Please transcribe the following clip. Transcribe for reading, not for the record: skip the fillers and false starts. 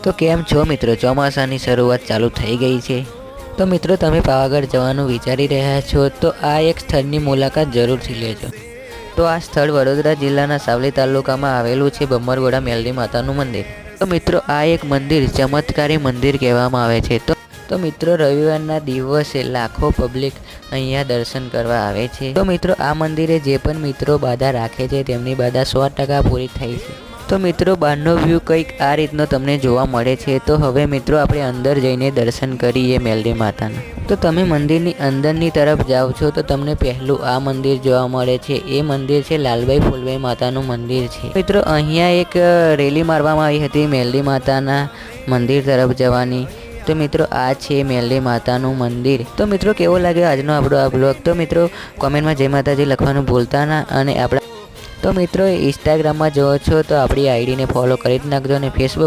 તો કેમ છો મિત્રો? ચોમાસાની શરૂઆત ચાલુ થઈ ગઈ છે. તો મિત્રો તમે પાવાગઢ જવાનું વિચારી રહ્યા છો તો આ એક સ્થળની મુલાકાત જરૂરથી લેજો. તો આ સ્થળ વડોદરા જિલ્લાના સાવલી તાલુકામાં આવેલું છે બમ્મરગોડા મેલડી માતાનું મંદિર. તો મિત્રો આ એક મંદિર ચમત્કારી મંદિર કહેવામાં આવે છે. તો મિત્રો રવિવારના દિવસે લાખો પબ્લિક અહીંયા દર્શન કરવા આવે છે. તો મિત્રો આ મંદિરે જે પણ મિત્રો બાધા રાખે છે તેમની બાધા 100% પૂરી થાય છે. તો મિત્રો બહારનો વ્યૂ કંઈક આ રીતનો તમને જોવા મળે છે. તો હવે મિત્રો આપણે અંદર જઈને દર્શન કરીએ મેલડી માતાના. તો તમે મંદિરની અંદરની તરફ જાઓ છો તો તમને પહેલું આ મંદિર જોવા મળે છે. એ મંદિર છે લાલભાઈ ફૂલભાઈ માતાનું મંદિર છે. મિત્રો અહીંયા એક રેલી મારવામાં આવી હતી મેલડી માતાના મંદિર તરફ જવાની. તો મિત્રો આ છે મેલડી માતાનું મંદિર. તો મિત્રો કેવો લાગ્યો આજનો આપણો આ બ્લોગ? તો મિત્રો કોમેન્ટમાં જય માતાજી લખવાનું ભૂલતા ના. અને આપણા તો મિત્રો ઇન્સ્ટાગ્રામમાં જોવો છો તો આપણી આઈડીને ફોલો કરી જ નાખજો અને ફેસબુક